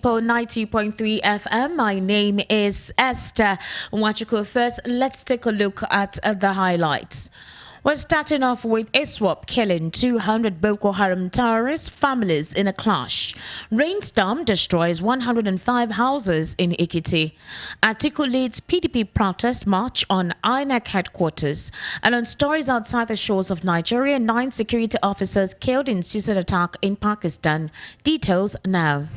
90.3 FM. My name is Esther Nwachukwu. First, let's take a look at the highlights. We're starting off with ISWAP killing 200 Boko Haram terrorist families in a clash. Rainstorm destroys 105 houses in Ekiti. Atiku leads PDP protest march on INEC headquarters. And on stories outside the shores of Nigeria, 9 security officers killed in suicide attack in Pakistan. Details now.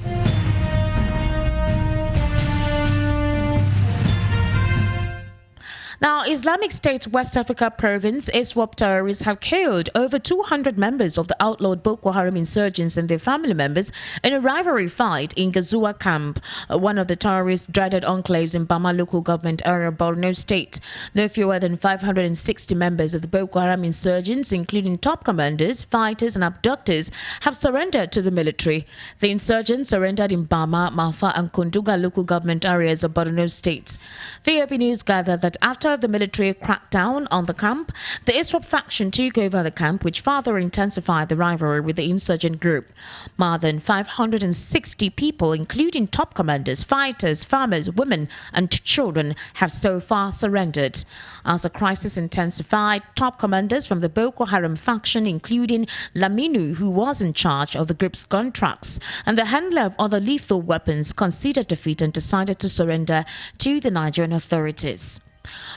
Now, Islamic State West Africa province ISWAP terrorists have killed over 200 members of the outlawed Boko Haram insurgents and their family members in a rivalry fight in Gazua camp, one of the terrorists' dreaded enclaves in Bama local government area of Borno State. No fewer than 560 members of the Boko Haram insurgents, including top commanders, fighters and abductors, have surrendered to the military. The insurgents surrendered in Bama, Malfa and Kunduga local government areas of Borno State. VOP News gathered that after the military crackdown on the camp, the ISWAP faction took over the camp, which further intensified the rivalry with the insurgent group. More than 560 people, including top commanders, fighters, farmers, women and children, have so far surrendered. As the crisis intensified, top commanders from the Boko Haram faction, including Laminu, who was in charge of the group's contracts, and the handler of other lethal weapons, conceded defeat and decided to surrender to the Nigerian authorities.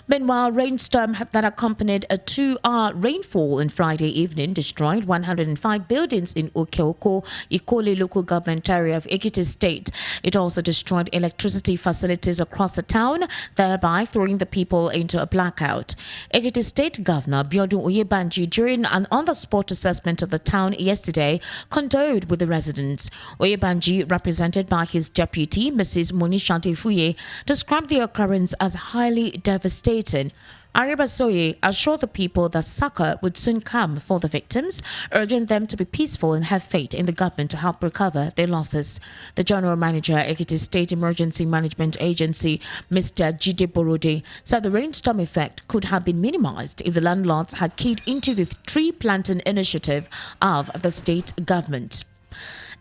Meanwhile, rainstorm that accompanied a 2-hour rainfall on Friday evening destroyed 105 buildings in Okeoko, Ikole local government area of Ekiti State. It also destroyed electricity facilities across the town, thereby throwing the people into a blackout. Ekiti State Governor Biodun Oyebanji, during an on-the-spot assessment of the town yesterday, condoled with the residents. Oyebanji, represented by his deputy, Mrs. Monisha Tefuye, described the occurrence as highly devastating. Aribasoye assured the people that succor would soon come for the victims, urging them to be peaceful and have faith in the government to help recover their losses. The general manager, Ekiti State Emergency Management Agency, Mr. Jide Borode, said the rainstorm effect could have been minimized if the landlords had keyed into the tree planting initiative of the state government.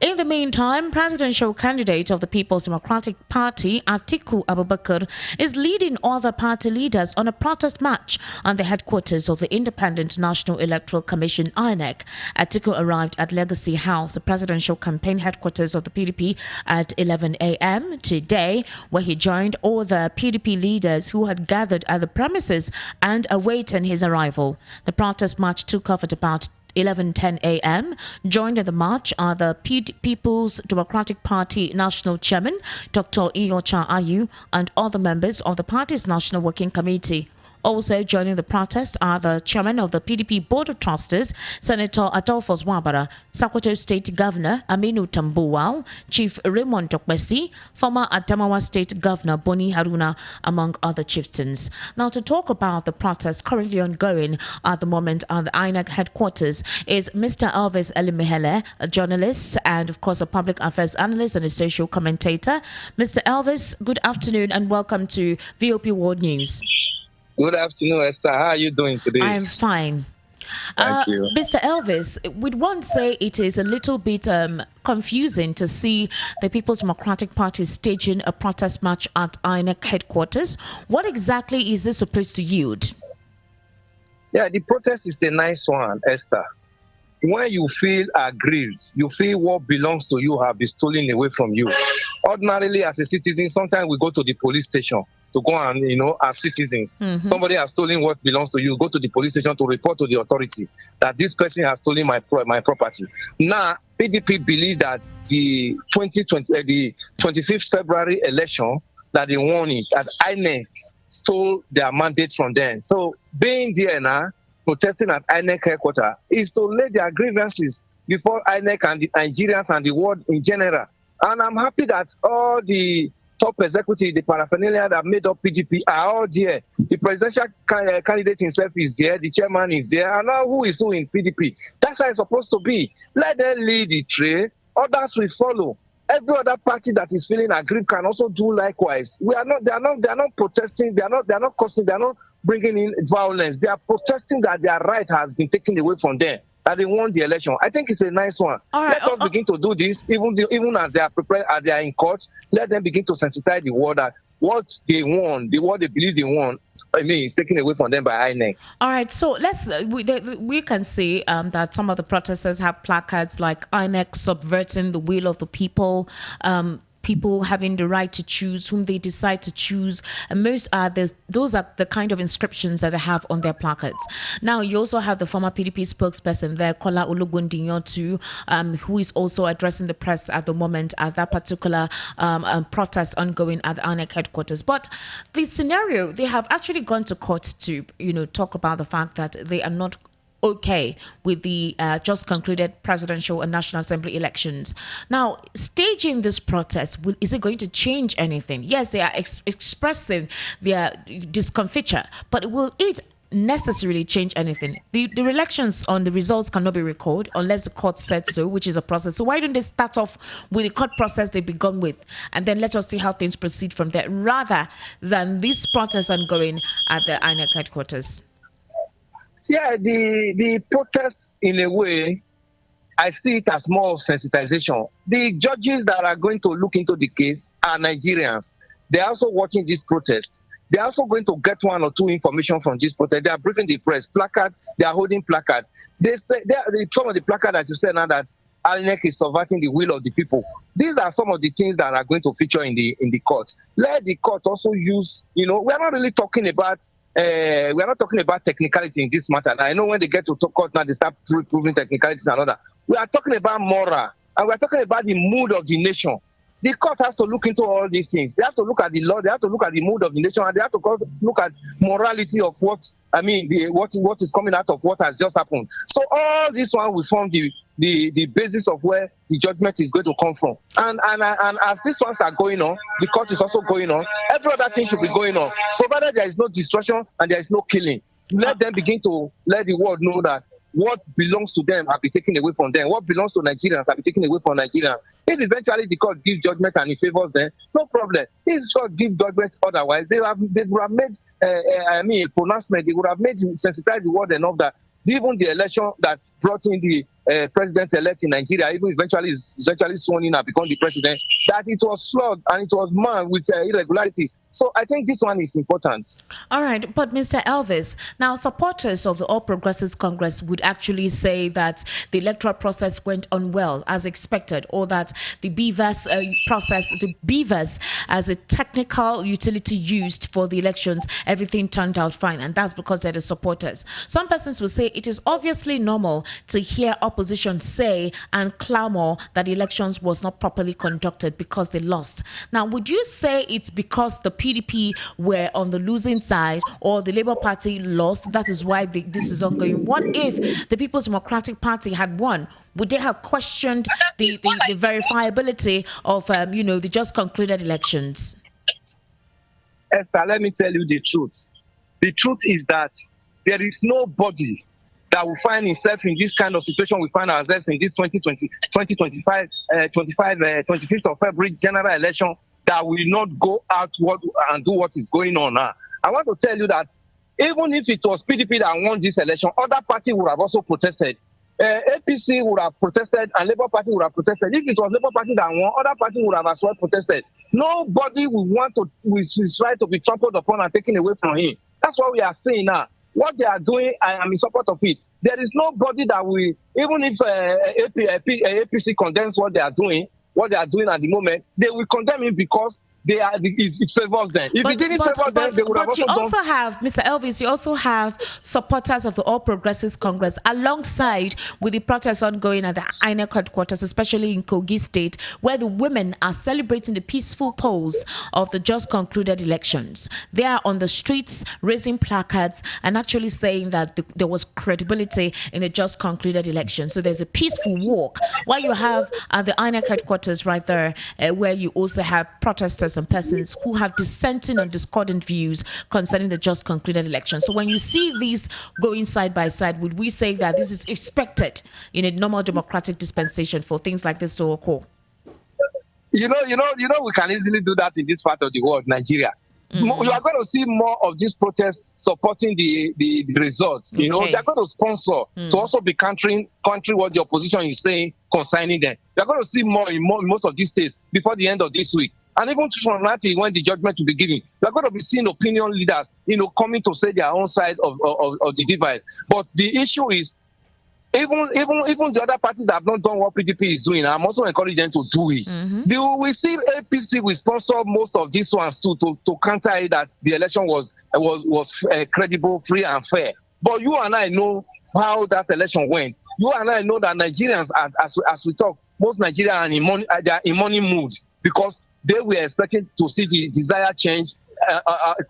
In the meantime, presidential candidate of the People's Democratic Party, Atiku Abubakar, is leading other party leaders on a protest march on the headquarters of the Independent National Electoral Commission, INEC. Atiku arrived at Legacy House, the presidential campaign headquarters of the PDP, at 11 a.m. today, where he joined all the PDP leaders who had gathered at the premises and awaiting his arrival. The protest march took off at about 11:10 a.m. Joined in the march are the People's Democratic Party National Chairman, Dr. Iyocha Ayu, and other members of the party's National Working Committee. Also joining the protest are the chairman of the PDP Board of Trustees, Senator Adolphus Wabara, Sokoto State Governor Aminu Tambuwal, Chief Raymond Dokbesi, former Adamawa State Governor Boni Haruna, among other chieftains. Now, to talk about the protest currently ongoing at the moment at the INEC headquarters is Mr. Elvis Elimihele, a journalist and, of course, a public affairs analyst and a social commentator. Mr. Elvis, good afternoon and welcome to VOP World News. Good afternoon, Esther. How are you doing today? I'm fine. Thank you. Mr. Elvis, we'd want to say it is a little bit confusing to see the People's Democratic Party staging a protest march at INEC headquarters. What exactly is this supposed to yield? Yeah, the protest is a nice one, Esther. When you feel aggrieved, you feel what belongs to you have been stolen away from you. Ordinarily, as a citizen, sometimes we go to the police station to go and, as citizens, somebody has stolen what belongs to you. Go to the police station to report to the authority that this person has stolen my property. Now, PDP believes that the 25th February election that they won it, that INEC stole their mandate from them. So, being there now, protesting at INEC headquarters, is to lay their grievances before INEC and the Nigerians and the world in general. And I'm happy that all the top executive, the paraphernalia that made up PDP are all there. The presidential candidate himself is there, the chairman is there, and now who is who in PDP. That's how it's supposed to be. Let them lead the trail, others will follow. Every other party that is feeling aggrieved can also do likewise. They are not protesting, they are not causing, they are not bringing in violence. They are protesting that their right has been taken away from them. that they won the election. I think it's a nice one. Let us begin to do this, even as they are prepared, as they are in court. Let them begin to sensitize the world that what they won, what they believe they won, I mean, it's taken away from them by INEC. All right, so let's we can see that some of the protesters have placards like INEC subverting the will of the people. People having the right to choose whom they decide to choose, and those are the kind of inscriptions that they have on their placards. Now, you also have the former PDP spokesperson there, Kola Olugbundiyan, who is also addressing the press at the moment at that particular protest ongoing at the INEC headquarters. But the scenario, they have actually gone to court to, talk about the fact that they are not okay with the just concluded presidential and National Assembly elections. Now, staging this protest, is it going to change anything? Yes, they are expressing their discomfiture, but will it necessarily change anything? The elections on the results cannot be recalled unless the court said so, which is a process. So why don't they start off with the court process they've begun with, and then let us see how things proceed from there, rather than this protest ongoing at the INEC headquarters? Yeah, the protest, in a way, I see it as more of sensitization. The judges that are going to look into the case are Nigerians. They're also watching this protest. They're also going to get one or two information from this protest. They are briefing the press. Placard, they are holding placard. They say some of the placard that you said now that INEC is subverting the will of the people. These are some of the things that are going to feature in the court. Let the court also use, we are not really talking about we are not talking about technicality in this matter. Now, I know when they get to court now, they start proving technicalities and all that. We are talking about moral, and we are talking about the mood of the nation. The court has to look into all these things. They have to look at the law. They have to look at the mood of the nation, and they have to look at morality of what is coming out of what has just happened. So all this one will form the basis of where the judgment is going to come from. And as these ones are going on, the court is also going on. Every other thing should be going on, provided there is no destruction and there is no killing. Let them begin to let the world know that what belongs to them have been taken away from them. What belongs to Nigerians have been taken away from Nigerians. If eventually the court gives judgment and it favors them, no problem. If the court gives judgment otherwise, they would have made a pronouncement. They would have made sensitize the world enough that even the election that brought in the president-elect in Nigeria, even eventually sworn in and become the president, that it was flawed and it was marred with irregularities. So I think this one is important. All right, but Mr. Elvis, now supporters of the All Progressives Congress would actually say that the electoral process went on well as expected, or that the BVAS process, the BVAS as a technical utility used for the elections, everything turned out fine, and that's because they're the supporters. Some persons will say it is obviously normal to hear opposition say and clamor that the elections was not properly conducted because they lost. Now, would you say it's because the PDP were on the losing side, or the Labour Party lost? That is why this is ongoing. What if the People's Democratic Party had won? Would they have questioned the verifiability of the just concluded elections? Esther, let me tell you the truth. The truth is that there is nobody that will find himself in this kind of situation we find ourselves in this 25th of February general election that will not go out and do what is going on now. I want to tell you that even if it was PDP that won this election, other parties would have also protested. APC would have protested and Labour Party would have protested. If it was Labour Party that won, other parties would have as well protested. Nobody will with his right to be trampled upon and taken away from him. That's what we are saying now. What they are doing, I am in support of it. There is nobody that will, even if APC condemns what they are doing at the moment, they will condemn it because it favors them. If it didn't favor them, they would have also done. But you also have, Mr. Elvis, you also have supporters of the All Progressives Congress alongside with the protests ongoing at the INEC headquarters, especially in Kogi State, where the women are celebrating the peaceful polls of the just concluded elections. They are on the streets raising placards and actually saying that there was credibility in the just concluded election. So there's a peaceful walk. While you have at the INEC headquarters right there, where you also have protesters and persons who have dissenting and discordant views concerning the just concluded election. So when you see these going side by side, would we say that this is expected in a normal democratic dispensation for things like this to occur? We can easily do that in this part of the world, Nigeria. You are going to see more of these protests supporting the results. You know, they're going to sponsor to also be countering what the opposition is saying concerning them. They're going to see more in most of these states before the end of this week. And even from that, when the judgment will be given, we are going to be seeing opinion leaders, coming to say their own side of the divide. But the issue is, even the other parties that have not done what PDP is doing, I'm also encouraging them to do it. We see APC will sponsor most of these ones too, to counter it that the election was credible, free, and fair. But you and I know how that election went. You and I know that Nigerians, as we talk, most Nigerians are in money mood because they were expecting to see the desired change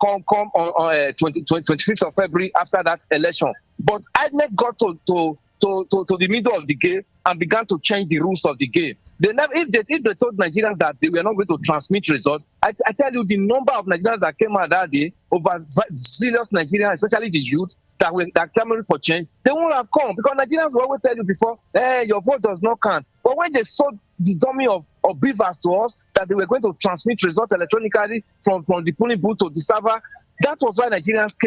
come on 25th of February after that election. But INEC got to the middle of the game and began to change the rules of the game. If they told Nigerians that they were not going to transmit results, I tell you the number of Nigerians that came out that day, over serious Nigerians, especially the youth, that came for change, they won't have come because Nigerians will always tell you before, your vote does not count. But when they saw the dummy of beavers to us that they were going to transmit results electronically from the polling booth to the server, that was why Nigerians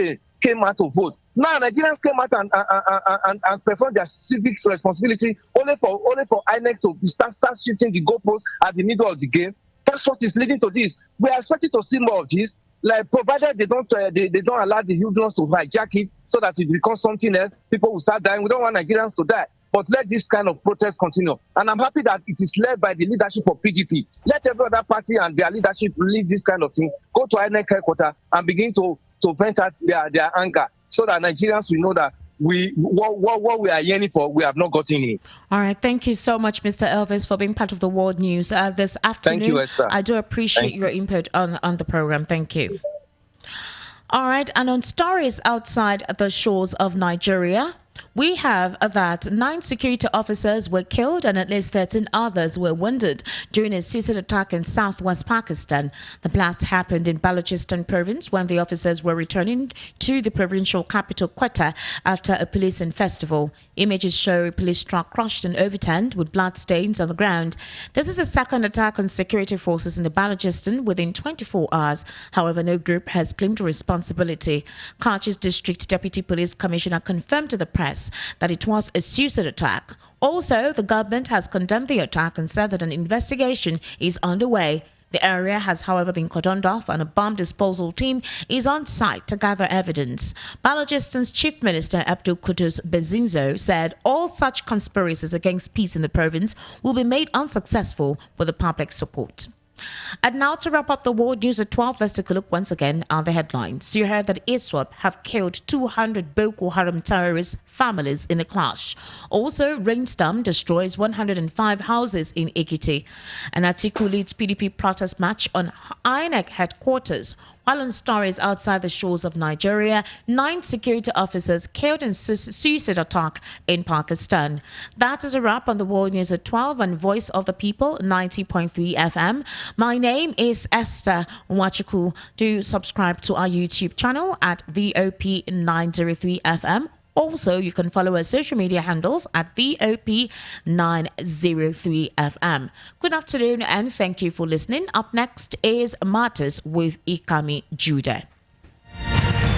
came out to vote. Now Nigerians came out and performed their civic responsibility only for INEC to start shifting the goalposts at the middle of the game. That's what is leading to this. We are expecting to see more of this. Like, provided they don't allow the hoodlums to hijack it so that it becomes something else, people will start dying. We don't want Nigerians to die. But let this kind of protest continue. And I'm happy that it is led by the leadership of PDP. Let every other party and their leadership lead this kind of thing. Go to INEC headquarters and begin to vent out their anger so that Nigerians will know that what we are yearning for, we have not gotten it. All right. Thank you so much, Mr. Elvis, for being part of the World News this afternoon. Thank you, Esther. I do appreciate your input on the program. Thank you. All right. And on stories outside the shores of Nigeria, we have that 9 security officers were killed and at least 13 others were wounded during a suicide attack in southwest Pakistan. The blast happened in Balochistan province when the officers were returning to the provincial capital Quetta after a policing festival. Images show a police truck crushed and overturned with blood stains on the ground. This is a second attack on security forces in the Balochistan within 24 hours. However, no group has claimed responsibility. Karachi's District Deputy Police Commissioner confirmed to the press that it was a suicide attack. Also, the government has condemned the attack and said that an investigation is underway. The area has, however, been cordoned off and a bomb disposal team is on site to gather evidence. Balochistan's Chief Minister Abdul Qudus Benzinzo said all such conspiracies against peace in the province will be made unsuccessful with the public support. And now to wrap up the world news at 12, let's take a look once again at the headlines. You heard that ISWAP have killed 200 Boko Haram terrorist families in a clash. Also, rainstorm destroys 105 houses in Ekiti. An Atiku leads PDP protest march on INEC headquarters. While on stories outside the shores of Nigeria, 9 security officers killed in suicide attack in Pakistan. That is a wrap on the World News at 12 on Voice of the People 90.3 FM. My name is Esther Wachuku. Do subscribe to our YouTube channel at VOP 903 FM. Also, you can follow our social media handles at VOP 903 FM. Good afternoon and thank you for listening. Up next is Matters with Ikami Judah.